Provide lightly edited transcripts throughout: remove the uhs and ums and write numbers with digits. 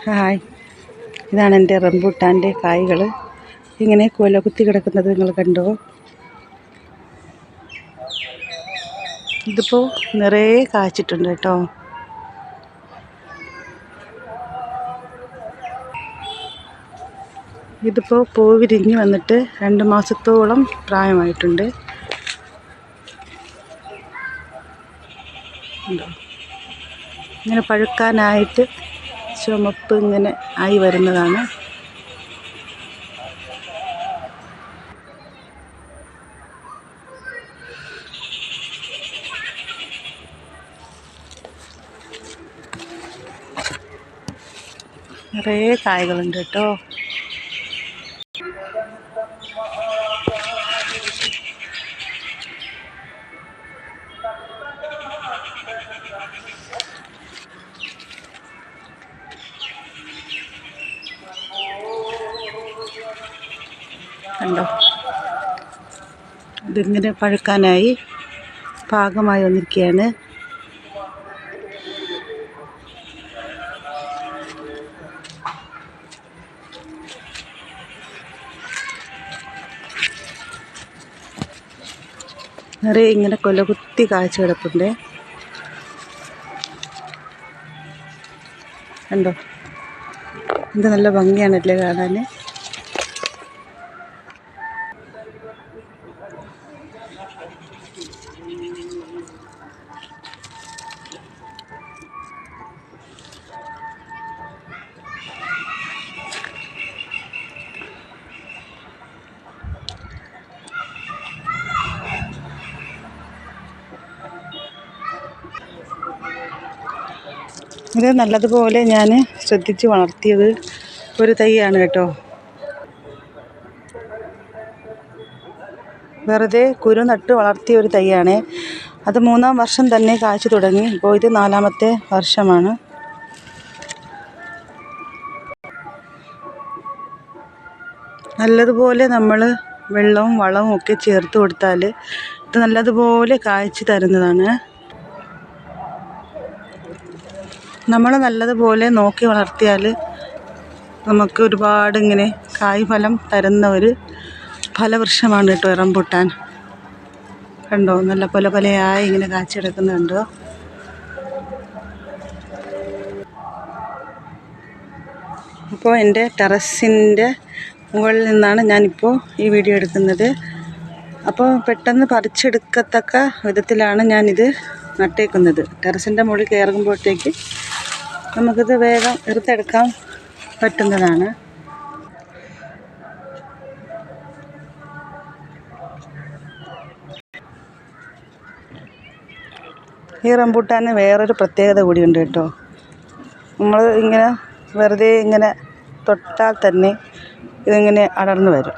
Hi, ഇതാണ് എൻ്റെ റംബൂട്ടാൻ്റെ കായ്കൾ. ഇങ്ങനെ കുല കുത്തി കിടക്കുന്നത് നിങ്ങൾ കണ്ടോ? ഇതിപ്പോൾ നിറയെ കായ്ച്ചിട്ടുണ്ട് കേട്ടോ. ഇതിപ്പോൾ പൂ വിരിഞ്ഞ് വന്നിട്ട് 2 മാസത്തോളം പ്രായമായിട്ടുണ്ട്. ഇങ്ങനെ പഴുക്കാനായിട്ട് ചുമപ്പ് ഇങ്ങനെ ആയി വരുന്നതാണ്. നിറയെ കായ്കളുണ്ട് കേട്ടോ. കണ്ടോ, ഇതിങ്ങനെ പഴുക്കാനായി പാകമായി വന്നിരിക്കുകയാണ്. നിറയെ ഇങ്ങനെ കൊലകുത്തി കാഴ്ച കിടപ്പുണ്ട്. കണ്ടോ, ഇത് നല്ല ഭംഗിയാണല്ലേ കാണാൻ. ഇത് നല്ലതുപോലെ ഞാൻ ശ്രദ്ധിച്ച് വളർത്തിയത് ഒരു തൈയാണ് കേട്ടോ. വെറുതെ കുരു നട്ട് വളർത്തിയ ഒരു തൈയാണ്. അത് 3-ാം വർഷം തന്നെ കായ്ച്ചു തുടങ്ങി. ഇപ്പോൾ ഇത് 4-ാമത്തെ വർഷമാണ്. നല്ലതുപോലെ നമ്മൾ വെള്ളവും വളവും ഒക്കെ ചേർത്ത് കൊടുത്താൽ ഇത് നല്ലതുപോലെ കായ്ച്ചു തരുന്നതാണ്. നമ്മൾ നല്ലതുപോലെ നോക്കി വളർത്തിയാൽ നമുക്ക് ഒരുപാട് ഇങ്ങനെ കായ്ഫലം തരുന്ന ഒരു ഫലവൃക്ഷമാണ് കേട്ടോ റംബൂട്ടാൻ. കണ്ടോ, നല്ല പലയായി ഇങ്ങനെ കാച്ചെടുക്കുന്നുണ്ടോ. അപ്പോൾ എൻ്റെ ടെറസിൻ്റെ മുകളിൽ നിന്നാണ് ഞാനിപ്പോൾ ഈ വീഡിയോ എടുക്കുന്നത്. അപ്പോൾ പെട്ടെന്ന് പറിച്ചെടുക്കത്തക്ക വിധത്തിലാണ് ഞാനിത് നട്ടേക്കുന്നത്. ടെറസിൻ്റെ മുകളിൽ കയറുമ്പോഴത്തേക്ക് നമുക്കിത് വേഗം എടുത്തെടുക്കാൻ പറ്റുന്നതാണ്. ഈ റംബൂട്ടാന് വേറൊരു പ്രത്യേകത കൂടിയുണ്ട് കേട്ടോ. നമ്മൾ ഇങ്ങനെ വെറുതെ ഇങ്ങനെ തൊട്ടാൽ തന്നെ ഇതിങ്ങനെ അടർന്നു വരും.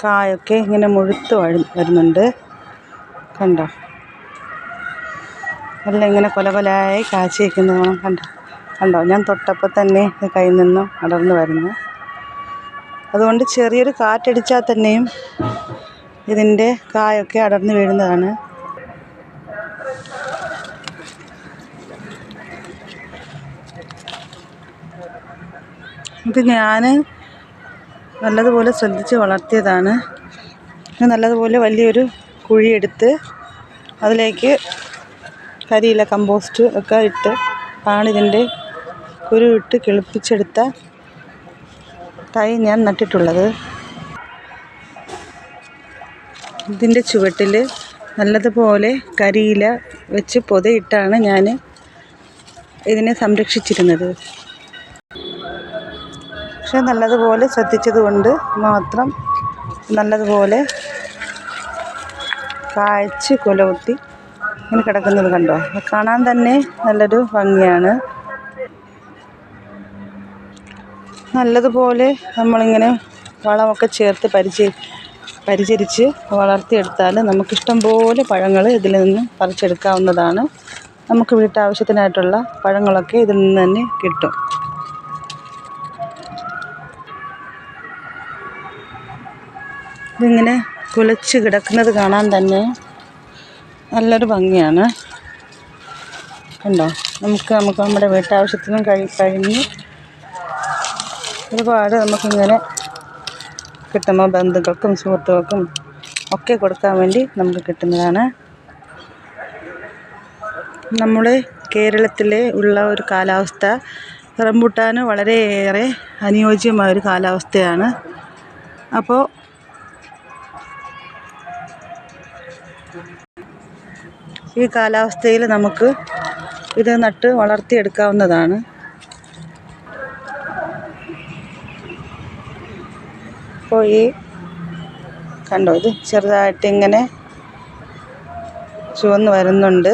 കായൊക്കെ ഇങ്ങനെ മുഴുത്ത് വരുന്നുണ്ട്. കണ്ടോ, എല്ലാം ഇങ്ങനെ കൊലകൊലായി കാച്ചി വയ്ക്കുന്നത് കണ്ടോ. ഞാൻ തൊട്ടപ്പോൾ തന്നെ ഇത് കയ്യിൽ നിന്നും അടർന്നു വരുന്നു. അതുകൊണ്ട് ചെറിയൊരു കാറ്റടിച്ചാൽ തന്നെയും ഇതിൻ്റെ കായൊക്കെ അടർന്നു വീഴുന്നതാണ്. ഇത് ഞാൻ നല്ലതുപോലെ ശ്രദ്ധിച്ച് വളർത്തിയതാണ്. നല്ലതുപോലെ വലിയൊരു കുഴിയെടുത്ത് അതിലേക്ക് കരിയില, കമ്പോസ്റ്റ് ഒക്കെ ഇട്ട് ആണിതിൻ്റെ കുരു ഇട്ട് കിളിപ്പിച്ചെടുത്ത തൈ ഞാൻ നട്ടിട്ടുള്ളത്. ഇതിൻ്റെ ചുവട്ടിൽ നല്ലതുപോലെ കരിയില വെച്ച് പൊതയിട്ടാണ് ഞാൻ ഇതിനെ സംരക്ഷിച്ചിരുന്നത്. പക്ഷെ നല്ലതുപോലെ ശ്രദ്ധിച്ചത് കൊണ്ട് മാത്രം നല്ലതുപോലെ കായ്ച്ച് കൊലകുത്തി ഇങ്ങനെ കിടക്കുന്നത് കണ്ടോ. കാണാൻ തന്നെ നല്ലൊരു ഭംഗിയാണ്. നല്ലതുപോലെ നമ്മളിങ്ങനെ വളമൊക്കെ ചേർത്ത് പരിചരിച്ച് വളർത്തിയെടുത്താൽ നമുക്കിഷ്ടം പോലെ പഴങ്ങൾ ഇതിൽ നിന്ന് പറിച്ചെടുക്കാവുന്നതാണ്. നമുക്ക് വീട്ടാവശ്യത്തിനായിട്ടുള്ള പഴങ്ങളൊക്കെ ഇതിൽ നിന്ന് തന്നെ കിട്ടും. ഇതിങ്ങനെ കുലച്ച് കിടക്കുന്നത് കാണാൻ തന്നെ നല്ലൊരു ഭംഗിയാണ്. കണ്ടോ, നമുക്ക് നമ്മുടെ വീട്ടാവശ്യത്തിനും കഴിഞ്ഞ് ഒരുപാട് നമുക്കിങ്ങനെ കിട്ടുമ്പോൾ ബന്ധുക്കൾക്കും സുഹൃത്തുക്കൾക്കും ഒക്കെ കൊടുക്കാൻ വേണ്ടി നമുക്ക് കിട്ടുന്നതാണ്. നമ്മുടെ കേരളത്തിലെ ഉള്ള ഒരു കാലാവസ്ഥ റംബൂട്ടാന് വളരെയേറെ അനുയോജ്യമായൊരു കാലാവസ്ഥയാണ്. അപ്പോൾ ഈ കാലാവസ്ഥയിൽ നമുക്ക് ഇത് നട്ട് വളർത്തിയെടുക്കാവുന്നതാണ്. അപ്പോൾ ഈ കണ്ടോ, ഇത് ചെറുതായിട്ട് ഇങ്ങനെ ചുവന്ന് വരുന്നുണ്ട്.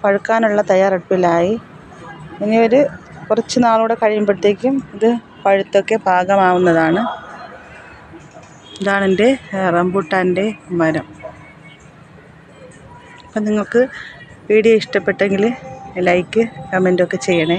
പഴുക്കാനുള്ള തയ്യാറെടുപ്പിലായി. ഇനി ഒരു കുറച്ച് നാളൂടെ കഴിയുമ്പോഴത്തേക്കും ഇത് പഴുത്തൊക്കെ പാകമാവുന്നതാണ്. ഇതാണ് എൻ്റെ റംബൂട്ടാൻ്റെ മരം. അപ്പം നിങ്ങൾക്ക് വീഡിയോ ഇഷ്ടപ്പെട്ടെങ്കിൽ ലൈക്ക് കമൻറ്റൊക്കെ ചെയ്യണേ.